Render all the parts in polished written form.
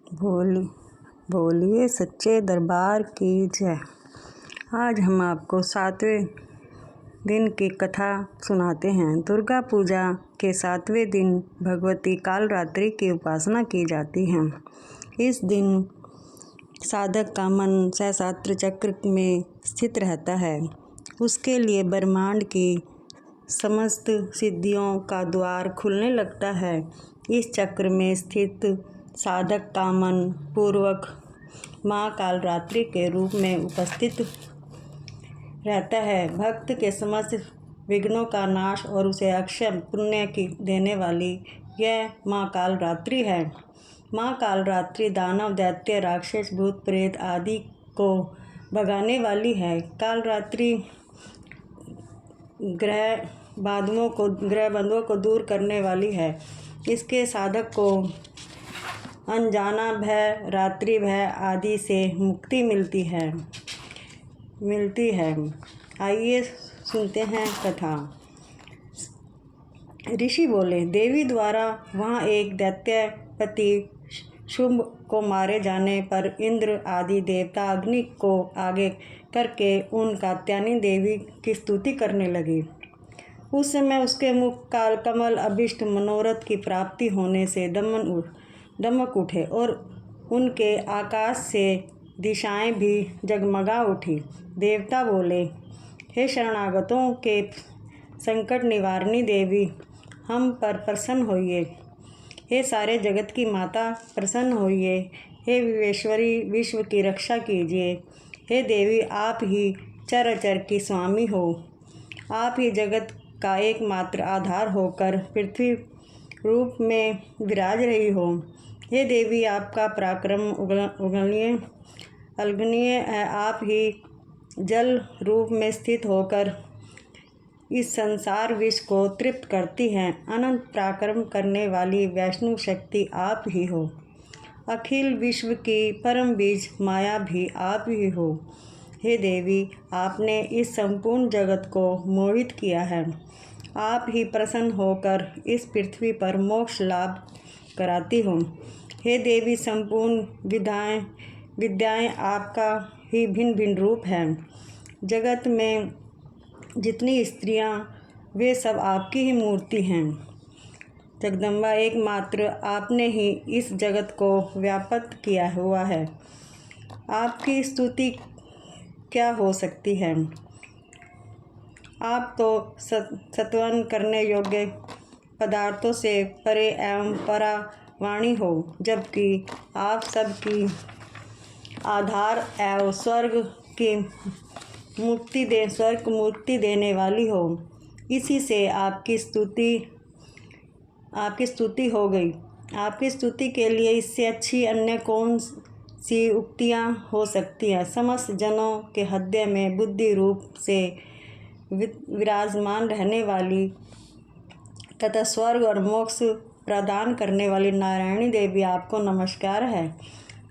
बोलिए सच्चे दरबार की जय। आज हम आपको 7वें दिन की कथा सुनाते हैं। दुर्गा पूजा के 7वें दिन भगवती कालरात्रि की उपासना की जाती है। इस दिन साधक का मन सहस्त्र चक्र में स्थित रहता है। उसके लिए ब्रह्मांड की समस्त सिद्धियों का द्वार खुलने लगता है। इस चक्र में स्थित साधक का मन पूर्वक माँ कालरात्रि के रूप में उपस्थित रहता है। भक्त के समस्त विघ्नों का नाश और उसे अक्षय पुण्य की देने वाली यह माँ कालरात्रि है। माँ कालरात्रि दानव, दैत्य, राक्षस, भूत प्रेत आदि को भगाने वाली है। कालरात्रि ग्रह बंधुओं को दूर करने वाली है। इसके साधक को अनजाना भय, रात्रि भय आदि से मुक्ति मिलती है। आइए सुनते हैं कथा। ऋषि बोले, देवी द्वारा वहाँ एक दैत्यपति शुंभ को मारे जाने पर इंद्र आदि देवता अग्नि को आगे करके उन कात्यायनी देवी की स्तुति करने लगे। उस समय उसके मुख काल कमल अभिष्ट मनोरथ की प्राप्ति होने से दमक उठे और उनके आकाश से दिशाएं भी जगमगा उठी। देवता बोले, हे शरणागतों के संकट निवारणी देवी, हम पर प्रसन्न होइए। हे सारे जगत की माता, प्रसन्न होइए। हे विश्वेश्वरी, विश्व की रक्षा कीजिए। हे देवी, आप ही चराचर की स्वामी हो। आप ही जगत का एकमात्र आधार होकर पृथ्वी रूप में विराज रही हो। हे देवी, आपका पराक्रम अगणनीय है। आप ही जल रूप में स्थित होकर इस संसार विष को तृप्त करती हैं। अनंत पराक्रम करने वाली वैष्णव शक्ति आप ही हो। अखिल विश्व की परम बीज माया भी आप ही हो। हे देवी, आपने इस संपूर्ण जगत को मोहित किया है। आप ही प्रसन्न होकर इस पृथ्वी पर मोक्ष लाभ कराती हो। हे देवी, संपूर्ण विद्याएं आपका ही भिन्न भिन्न रूप है। जगत में जितनी स्त्रियां, वे सब आपकी ही मूर्ति हैं। जगदम्बा, एकमात्र आपने ही इस जगत को व्याप्त किया हुआ है। आपकी स्तुति क्या हो सकती है। आप तो सत्वन करने योग्य पदार्थों से परे एवं परावाणी हो, जबकि आप सबकी आधार एवं स्वर्ग मुक्ति देने वाली हो। इसी से आपकी स्तुति हो गई। आपकी स्तुति के लिए इससे अच्छी अन्य कौन सी उक्तियाँ हो सकती हैं। समस्त जनों के हृदय में बुद्धि रूप से विराजमान रहने वाली तथा स्वर्ग और मोक्ष प्रदान करने वाली नारायणी देवी, आपको नमस्कार है।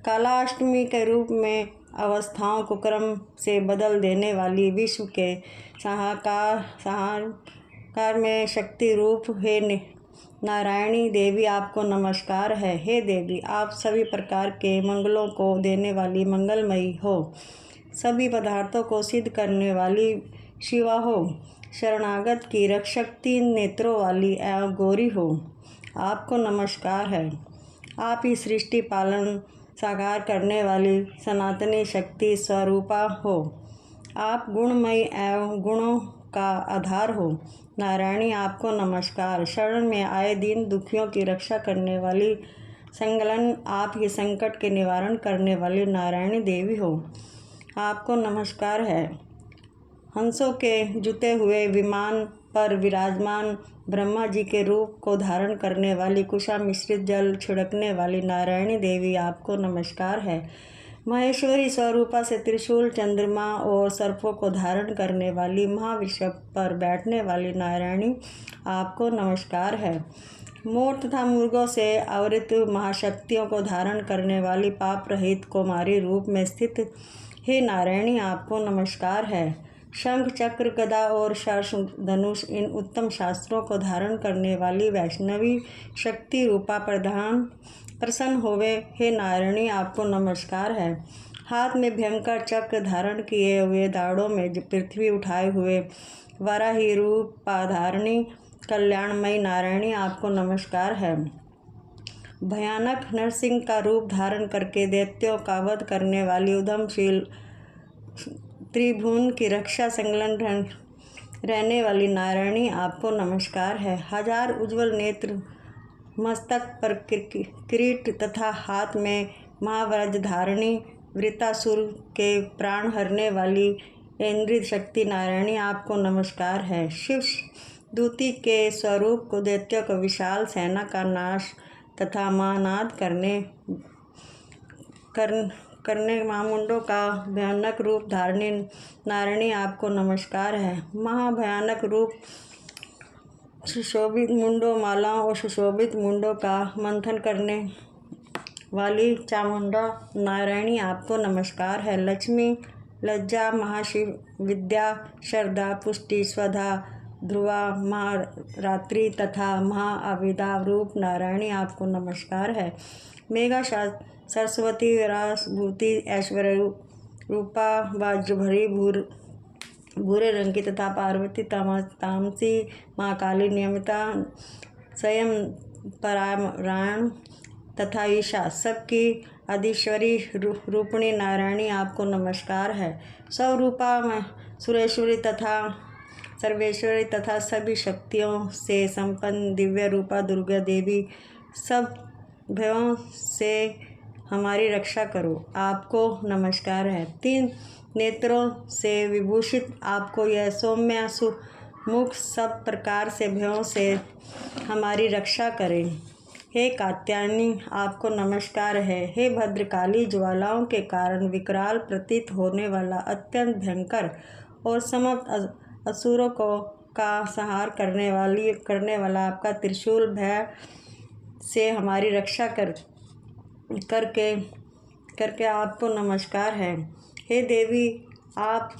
कालाष्टमी के रूप में अवस्थाओं को क्रम से बदल देने वाली, विश्व के सहाकार में शक्ति रूप हे नारायणी देवी, आपको नमस्कार है। हे देवी, आप सभी प्रकार के मंगलों को देने वाली मंगलमयी हो। सभी पदार्थों को सिद्ध करने वाली शिवा हो। शरणागत की रक्षक, 3 नेत्रों वाली एवं गौरी हो। आपको नमस्कार है। आप ही सृष्टि पालन साकार करने वाली सनातनी शक्ति स्वरूपा हो। आप गुणमयी एवं गुणों का आधार हो। नारायणी, आपको नमस्कार। शरण में आए दीन दुखियों की रक्षा करने वाली संगलन, आप ही संकट के निवारण करने वाली नारायणी देवी हो। आपको नमस्कार है। हंसों के जुते हुए विमान पर विराजमान ब्रह्मा जी के रूप को धारण करने वाली, कुशा मिश्रित जल छिड़कने वाली नारायणी देवी, आपको नमस्कार है। महेश्वरी स्वरूपा से त्रिशूल, चंद्रमा और सर्पों को धारण करने वाली, महाविषव पर बैठने वाली नारायणी, आपको नमस्कार है। मोर तथा मुर्गों से आवृत महाशक्तियों को धारण करने वाली, पाप रहित कुमारी रूप में स्थित हे नारायणी, आपको नमस्कार है। शंख, चक्र, गदा और धनुष, इन उत्तम शास्त्रों को धारण करने वाली वैष्णवी शक्ति रूपा प्रधान प्रसन्न होवे। हे नारायणी आपको नमस्कार है। हाथ में भयंकर चक्र धारण किए हुए, दाढ़ों में पृथ्वी उठाए हुए, वराही रूप पाधारणी कल्याणमयी नारायणी आपको नमस्कार है। भयानक नरसिंह का रूप धारण करके दैत्यों का वध करने वाली उद्यमशील, त्रिभुवन की रक्षा संलग्न रहने वाली नारायणी आपको नमस्कार है। हजार उज्ज्वल नेत्र, मस्तक पर किरीट तथा हाथ में महावज्र धारणी, वृतासुर के प्राण हरने वाली इंद्रिय शक्ति नारायणी आपको नमस्कार है। शिव दूती के स्वरूप को दैत्यों को विशाल सेना का नाश तथा महानाद करने महामुंडों का भयानक रूप धारणी नारायणी आपको नमस्कार है। महाभयानक रूप, सुशोभित मुंडों, मालाओं और सुशोभित मुंडों का मंथन करने वाली चामुंडा नारायणी आपको नमस्कार है। लक्ष्मी, लज्जा, महाशिव, विद्या, श्रद्धा, पुष्टि, स्वधा, ध्रुवा, महारात्रि तथा महाअविदा रूप नारायणी आपको नमस्कार है। मेघा, सरस्वती, विरासभूति, ऐश्वर्य रूपा, वज्रभरी, भूरे रंग की तथा पार्वती, तामसी, महाकाली, नियमिता, स्वयं परायण तथा ईशा, सबकी अधीश्वरी रूपिणी नारायणी आपको नमस्कार है। स्वरूपा, सुरेश्वरी तथा सर्वेश्वरी तथा सभी शक्तियों से संपन्न दिव्य रूपा दुर्गा देवी, सब भयों से हमारी रक्षा करो आपको नमस्कार है। तीन नेत्रों से विभूषित आपको यह सौम्य सुमुख सब प्रकार से भयों से हमारी रक्षा करें। हे कात्यायनी आपको नमस्कार है। हे भद्रकाली, ज्वालाओं के कारण विकराल प्रतीत होने वाला अत्यंत भयंकर और समस्त असुरों का संहार करने वाला आपका त्रिशूल भय से हमारी रक्षा करके आपको नमस्कार है। हे देवी, आप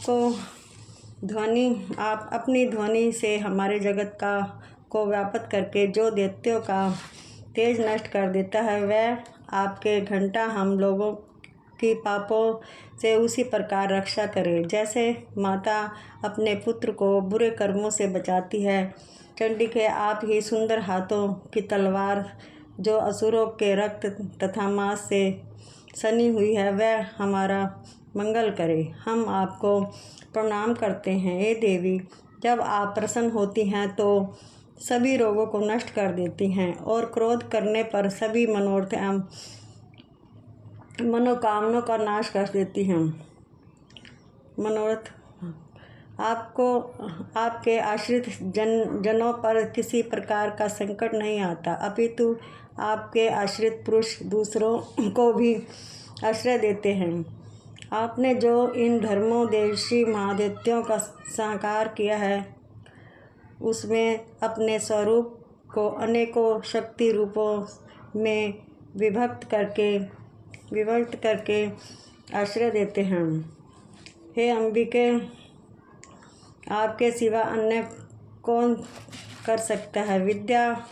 अपनी ध्वनि से हमारे जगत को व्याप्त करके जो दैत्यों का तेज नष्ट कर देता है, वह आपके घंटा हम लोगों की पापों से उसी प्रकार रक्षा करे जैसे माता अपने पुत्र को बुरे कर्मों से बचाती है। चंडिके, आप ही सुंदर हाथों की तलवार जो असुरों के रक्त तथा मांस से सनी हुई है, वह हमारा मंगल करे। हम आपको प्रणाम करते हैं। हे देवी, जब आप प्रसन्न होती हैं तो सभी रोगों को नष्ट कर देती हैं और क्रोध करने पर सभी मनोरथ एवं मनोकामनाओं का नाश कर देती हैं। मनोरथ आपके आश्रित जनों पर किसी प्रकार का संकट नहीं आता, अपितु आपके आश्रित पुरुष दूसरों को भी आश्रय देते हैं। आपने जो इन धर्मों देशी महादैत्यों का संहार किया है, उसमें अपने स्वरूप को अनेकों शक्ति रूपों में विभक्त करके आश्रय देते हैं। हे अंबिके, आपके सिवा अन्य कौन कर सकता है। विद्या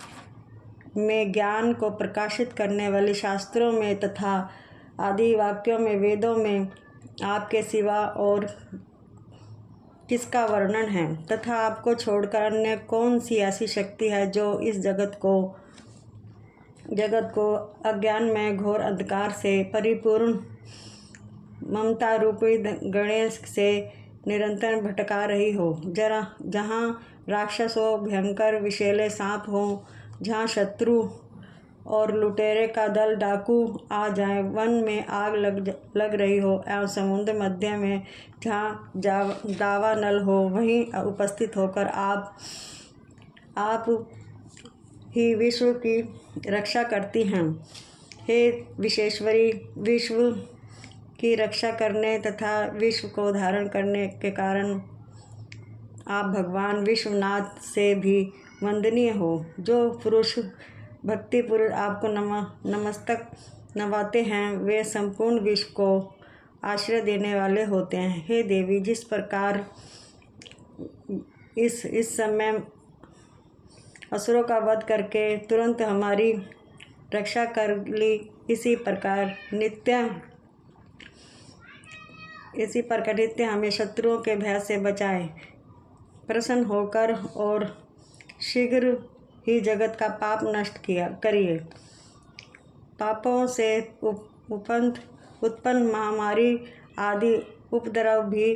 में ज्ञान को प्रकाशित करने वाले शास्त्रों में तथा आदि वाक्यों में, वेदों में आपके सिवा और किसका वर्णन है तथा आपको छोड़कर अन्य कौन सी ऐसी शक्ति है जो इस जगत को अज्ञान में घोर अंधकार से परिपूर्ण ममता रूपी गणेश से निरंतर भटका रही हो। जहाँ राक्षस हो, भयंकर विषैले सांप हो, जहाँ शत्रु और लुटेरे का दल डाकू आ जाए, वन में आग लग रही हो एवं समुद्र मध्य में जहाँ दावानल हो, वहीं उपस्थित होकर आप ही विश्व की रक्षा करती हैं। हे विश्वेश्वरी, विश्व की रक्षा करने तथा विश्व को धारण करने के कारण आप भगवान विश्वनाथ से भी वंदनीय हो। जो पुरुष भक्तिपूर्वक आपको नमस्तक नवाते हैं, वे संपूर्ण विश्व को आश्रय देने वाले होते हैं। हे देवी, जिस प्रकार इस समय असुरों का वध करके तुरंत हमारी रक्षा कर ली। इसी प्रकार नित्य हमें शत्रुओं के भय से बचाए, प्रसन्न होकर और शीघ्र ही जगत का पाप नष्ट करिए। पापों से उत्पन्न महामारी आदि उपद्रव भी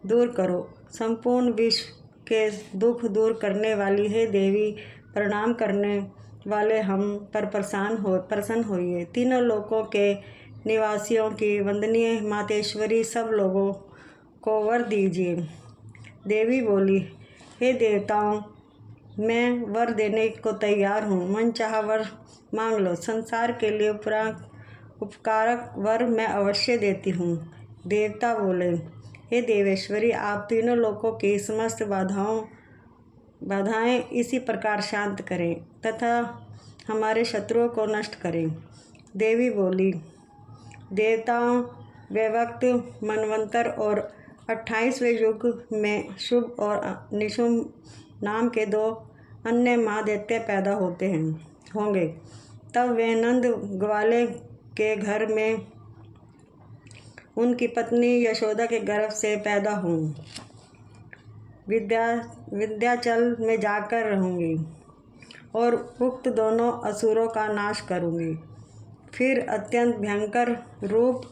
दूर करो। संपूर्ण विश्व के दुख दूर करने वाली हे देवी, प्रणाम करने वाले हम पर प्रसन्न होइए। तीनों लोकों के निवासियों की वंदनीय मातेश्वरी, सब लोगों को वर दीजिए। देवी बोली, हे देवताओं, मैं वर देने को तैयार हूँ। मन चाहा वर मांग लो। संसार के लिए उपकारक वर मैं अवश्य देती हूँ। देवता बोले, हे देवेश्वरी, आप तीनों लोकों की समस्त बाधाएं इसी प्रकार शांत करें तथा हमारे शत्रुओं को नष्ट करें। देवी बोली, देवताओं, वैवक्त मनवंतर और 28वें युग में शुभ और निशुंभ नाम के 2 अन्य महादैत्य पैदा होंगे। तब वे नंद ग्वाले के घर में उनकी पत्नी यशोदा के गर्भ से पैदा हों। विंध्याचल में जाकर रहूँगी और उक्त दोनों असुरों का नाश करूँगी। फिर अत्यंत भयंकर रूप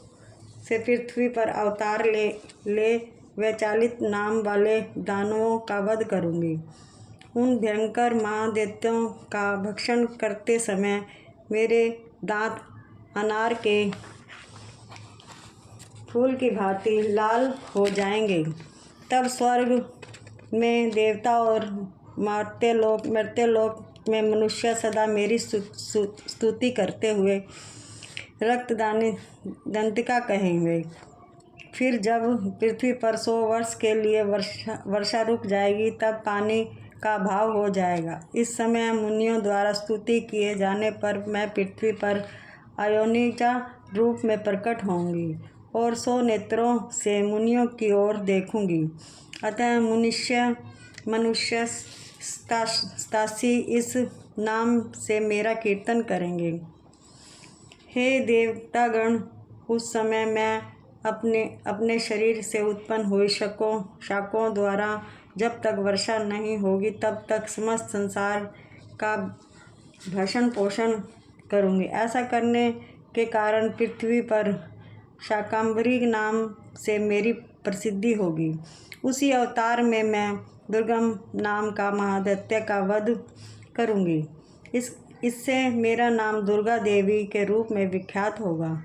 से पृथ्वी पर अवतार ले वैचालित नाम वाले दानवों का वध करूँगी। उन भयंकर महादैत्यों का भक्षण करते समय मेरे दांत अनार के फूल की भांति लाल हो जाएंगे। तब स्वर्ग में देवता और मर्त्यलोक में मनुष्य सदा मेरी स्तुति करते हुए रक्तदानी दंतिका कहेंगे। फिर जब पृथ्वी पर 100 वर्ष के लिए वर्षा रुक जाएगी, तब पानी का अभाव हो जाएगा। इस समय मुनियों द्वारा स्तुति किए जाने पर मैं पृथ्वी पर अयोनिजा रूप में प्रकट होंगी और 100 नेत्रों से मुनियों की ओर देखूंगी। अतः मनुष्य स्तासी इस नाम से मेरा कीर्तन करेंगे। हे देवतागण, उस समय मैं अपने शरीर से उत्पन्न हुई शाकों द्वारा जब तक वर्षा नहीं होगी, तब तक समस्त संसार का भरण पोषण करूँगी। ऐसा करने के कारण पृथ्वी पर शाकंभरी नाम से मेरी प्रसिद्धि होगी। उसी अवतार में मैं दुर्गम नाम का महादैत्य का वध करूँगी। इससे मेरा नाम दुर्गा देवी के रूप में विख्यात होगा।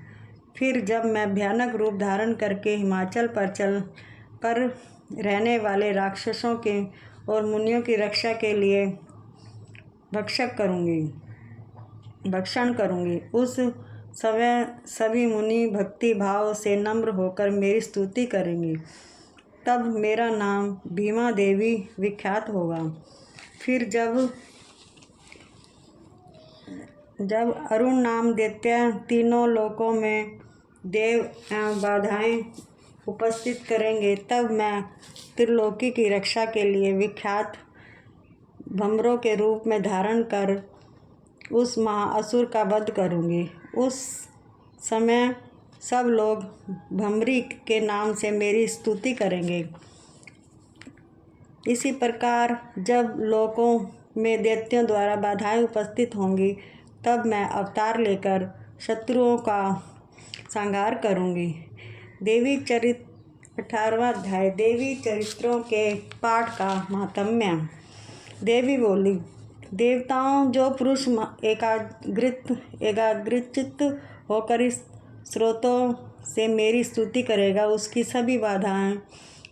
फिर जब मैं भयानक रूप धारण करके हिमाचल पर रहने वाले राक्षसों के और मुनियों की रक्षा के लिए भक्षण करूँगी, उस समय सभी मुनि भक्ति भाव से नम्र होकर मेरी स्तुति करेंगे। तब मेरा नाम भीमा देवी विख्यात होगा। फिर जब अरुण नाम दैत्य तीनों लोकों में देव एवं बाधाएं उपस्थित करेंगे, तब मैं त्रिलोकी की रक्षा के लिए विख्यात भंवरों के रूप में धारण कर उस महाअसुर का वध करूँगी। उस समय सब लोग भंवरी के नाम से मेरी स्तुति करेंगे। इसी प्रकार जब लोकों में दैत्यों द्वारा बाधाएं उपस्थित होंगी, तब मैं अवतार लेकर शत्रुओं का संहार करूँगी। देवी चरित्र 18वां अध्याय। देवी चरित्रों के पाठ का महात्म्य। देवी बोली, देवताओं, जो पुरुष एकाग्रचित्त होकर इस स्रोतों से मेरी स्तुति करेगा, उसकी सभी बाधाएं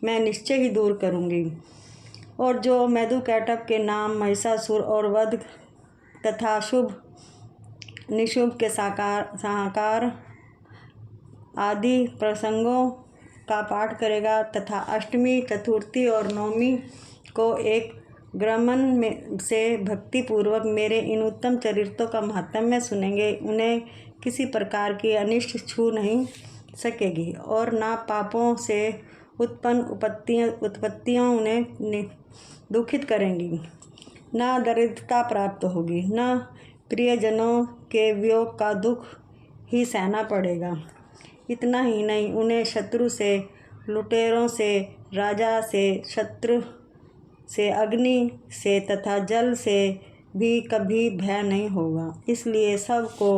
मैं निश्चय ही दूर करूँगी। और जो मधुकैटभ के नाम महिषासुर और वध तथा शुभ निशुभ के सहाकार आदि प्रसंगों का पाठ करेगा तथा अष्टमी, चतुर्थी और नवमी को एक ग्रामन में से भक्तिपूर्वक मेरे इन उत्तम चरित्रों का महात्म्य सुनेंगे, उन्हें किसी प्रकार की अनिष्ट छू नहीं सकेगी और ना पापों से उत्पन्न उत्पत्तियाँ उन्हें दुखित करेंगी, ना दरिद्रता प्राप्त होगी, न प्रियजनों के वियोग का दुख ही सहना पड़ेगा। इतना ही नहीं, उन्हें शत्रु से, लुटेरों से, राजा से, शत्रु से, अग्नि से तथा जल से भी कभी भय नहीं होगा। इसलिए सबको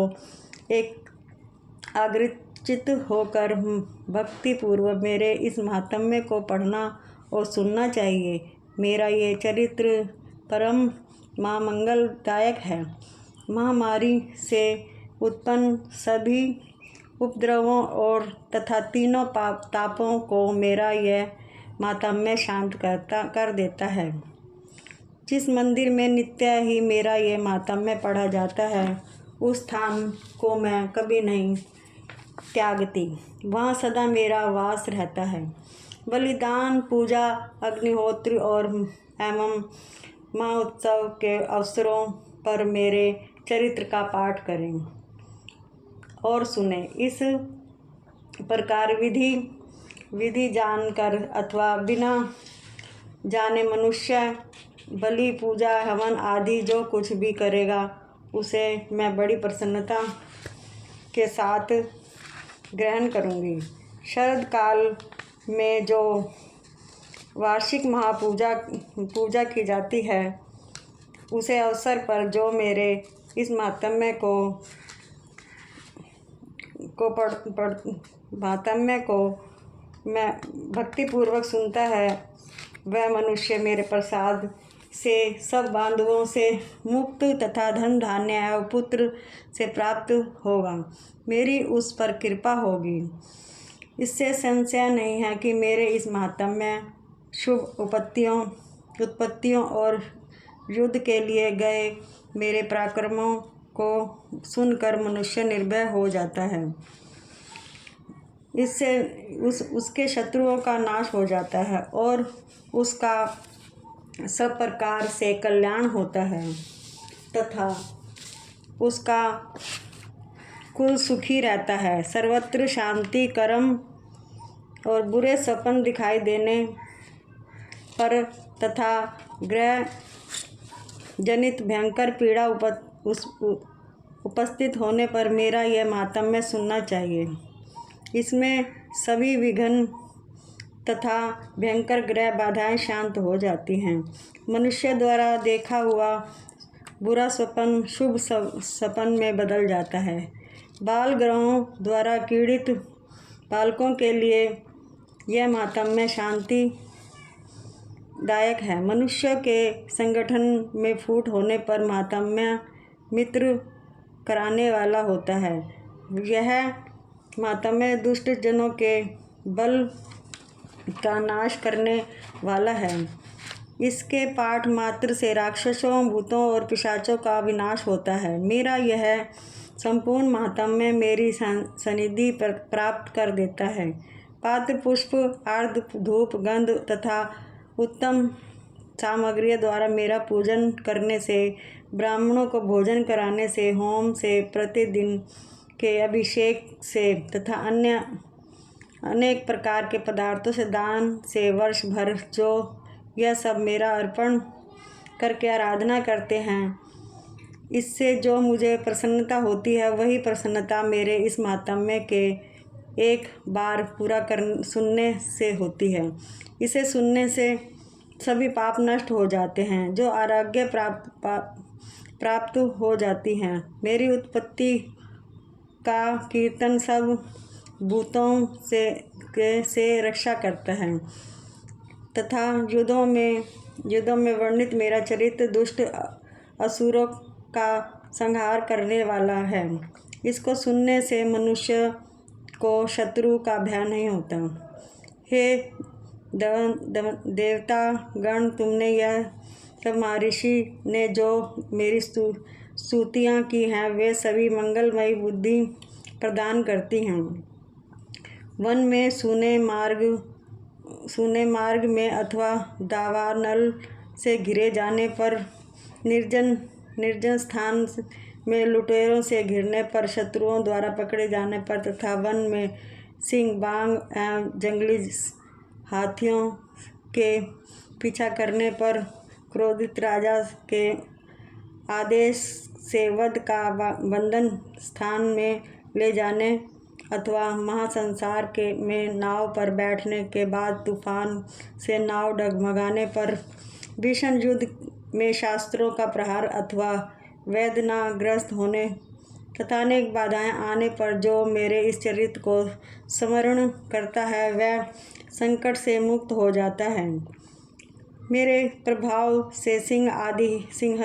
एक आग्रचित होकर भक्तिपूर्वक मेरे इस महात्म्य को पढ़ना और सुनना चाहिए। मेरा ये चरित्र परम महामंगलदायक है। महामारी से उत्पन्न सभी उपद्रवों और तथा तीनों तापों को मेरा यह महात्म्य शांत कर देता है। जिस मंदिर में नित्य ही मेरा ये महात्म्य पढ़ा जाता है, उस स्थान को मैं कभी नहीं त्यागती। वहाँ सदा मेरा वास रहता है। बलिदान, पूजा, अग्निहोत्र और एवं महोत्सव के अवसरों पर मेरे चरित्र का पाठ करें और सुने। इस प्रकार विधि जानकर अथवा बिना जाने मनुष्य बलि, पूजा, हवन आदि जो कुछ भी करेगा, उसे मैं बड़ी प्रसन्नता के साथ ग्रहण करूँगी। शरद काल में जो वार्षिक पूजा की जाती है, उसे अवसर पर जो मेरे इस महात्म्य को मैं भक्तिपूर्वक सुनता है, वह मनुष्य मेरे प्रसाद से सब बांधवों से मुक्त तथा धन धान्य एवं पुत्र से प्राप्त होगा। मेरी उस पर कृपा होगी। इससे संशय नहीं है कि मेरे इस महात्म्य, शुभ उत्पत्तियों और युद्ध के लिए गए मेरे पराक्रमों को सुनकर मनुष्य निर्भय हो जाता है। इससे उसके शत्रुओं का नाश हो जाता है और उसका सब प्रकार से कल्याण होता है तथा उसका कुल सुखी रहता है। सर्वत्र शांति, कर्म और बुरे स्वप्न दिखाई देने पर तथा ग्रह जनित भयंकर पीड़ा उपस्थित होने पर मेरा यह महात्म्य सुनना चाहिए। इसमें सभी विघ्न तथा भयंकर ग्रह बाधाएं शांत हो जाती हैं। मनुष्य द्वारा देखा हुआ बुरा स्वप्न शुभ स्वप्न में बदल जाता है। बाल ग्रहों द्वारा पीड़ित बालकों के लिए यह महात्म्य शांति दायक है। मनुष्य के संगठन में फूट होने पर महात्म्य मित्र कराने वाला होता है। यह महात्म्य दुष्ट जनों के बल का नाश करने वाला है। इसके पाठ मात्र से राक्षसों, भूतों और पिशाचों का विनाश होता है। मेरा यह संपूर्ण महात्म्य मेरी सनिधि प्राप्त कर देता है। पात्र, पुष्प, आर्ध, धूप, गंध तथा उत्तम सामग्री द्वारा मेरा पूजन करने से, ब्राह्मणों को भोजन कराने से, होम से, प्रतिदिन के अभिषेक से तथा अन्य अनेक प्रकार के पदार्थों से, दान से, वर्ष भर जो यह सब मेरा अर्पण करके आराधना करते हैं, इससे जो मुझे प्रसन्नता होती है, वही प्रसन्नता मेरे इस महात्म्य के एक बार पूरा सुनने से होती है। इसे सुनने से सभी पाप नष्ट हो जाते हैं, जो आरोग्य प्राप्त हो जाती हैं। मेरी उत्पत्ति का कीर्तन सब भूतों से रक्षा करता है तथा युद्धों में वर्णित मेरा चरित्र दुष्ट असुरों का संहार करने वाला है। इसको सुनने से मनुष्य को शत्रु का भय नहीं होता। हे देवता गण, तुमने यह सब महर्षि ने जो मेरी स्तुतियाँ की हैं, वे सभी मंगलमयी बुद्धि प्रदान करती हैं। वन में सूने मार्ग में अथवा दावानल से घिरे जाने पर, निर्जन स्थान में लुटेरों से घिरने पर, शत्रुओं द्वारा पकड़े जाने पर तथा वन में सिंह, बाघ एवं जंगली हाथियों के पीछा करने पर, क्रोधित राजा के आदेश से वध का बंधन स्थान में ले जाने अथवा महासंसार के में नाव पर बैठने के बाद तूफान से नाव डगमगाने पर, भीषण युद्ध में शास्त्रों का प्रहार अथवा वेदनाग्रस्त होने तथा अनेक बाधाएं आने पर जो मेरे इस चरित्र को स्मरण करता है वह संकट से मुक्त हो जाता है। मेरे प्रभाव से सिंह आदि सिंह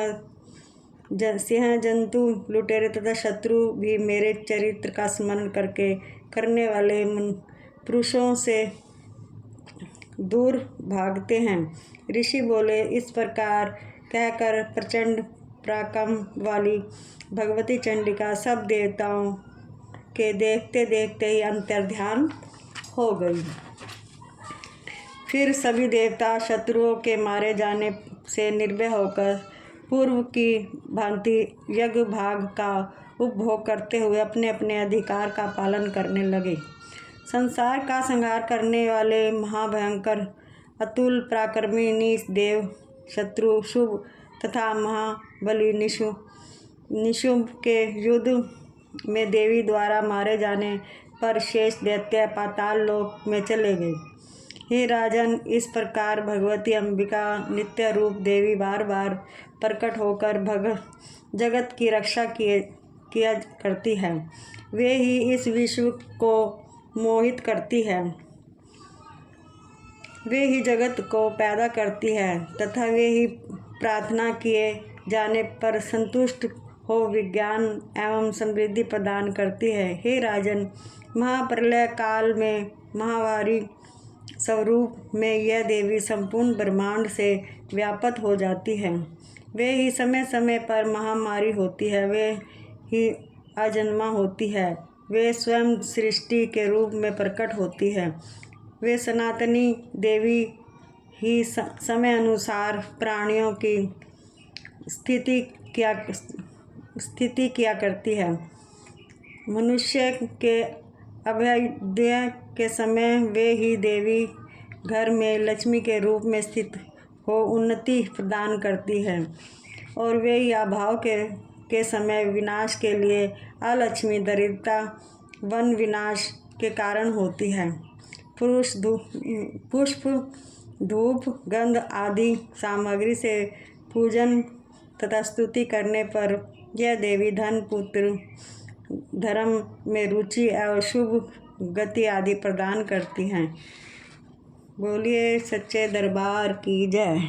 जंतु, लुटेरे तथा शत्रु भी मेरे चरित्र का स्मरण करने वाले पुरुषों से दूर भागते हैं। ऋषि बोले, इस प्रकार कहकर प्रचंड पराक्रम वाली भगवती चंडिका सब देवताओं के देखते देखते ही अंतर्ध्यान हो गई। फिर सभी देवता शत्रुओं के मारे जाने से निर्भय होकर पूर्व की भांति यज्ञ भाग का उपभोग करते हुए अपने अपने अधिकार का पालन करने लगे। संसार का संहार करने वाले महाभयंकर अतुल पराक्रमी नीच देव शत्रु शुभ तथा महाबली निशुंभ के युद्ध में देवी द्वारा मारे जाने पर शेष दैत्य पाताल लोक में चले गए। हे राजन, इस प्रकार भगवती अंबिका नित्य रूप देवी बार बार प्रकट होकर जगत की रक्षा किया करती है। वे ही इस विश्व को मोहित करती है, वे ही जगत को पैदा करती है तथा वे ही प्रार्थना किए जाने पर संतुष्ट हो विज्ञान एवं समृद्धि प्रदान करती है। हे राजन, महाप्रलय काल में महावारी स्वरूप में यह देवी संपूर्ण ब्रह्मांड से व्याप्त हो जाती है। वे ही समय समय पर महामारी होती है, वे ही अजन्मा होती है, वे स्वयं सृष्टि के रूप में प्रकट होती है। वे सनातनी देवी ही समय अनुसार प्राणियों की स्थिति किया करती है। मनुष्य के अभ्युदय के समय वे ही देवी घर में लक्ष्मी के रूप में स्थित हो उन्नति प्रदान करती है और वे ही अभाव के समय विनाश के लिए अलक्ष्मी दरिद्रता वन विनाश के कारण होती है। पुष्प धूप गंध आदि सामग्री से पूजन तथा स्तुति करने पर यह देवी धन पुत्र धर्म में रुचि एवं शुभ गति आदि प्रदान करती हैं। बोलिए सच्चे दरबार की जय।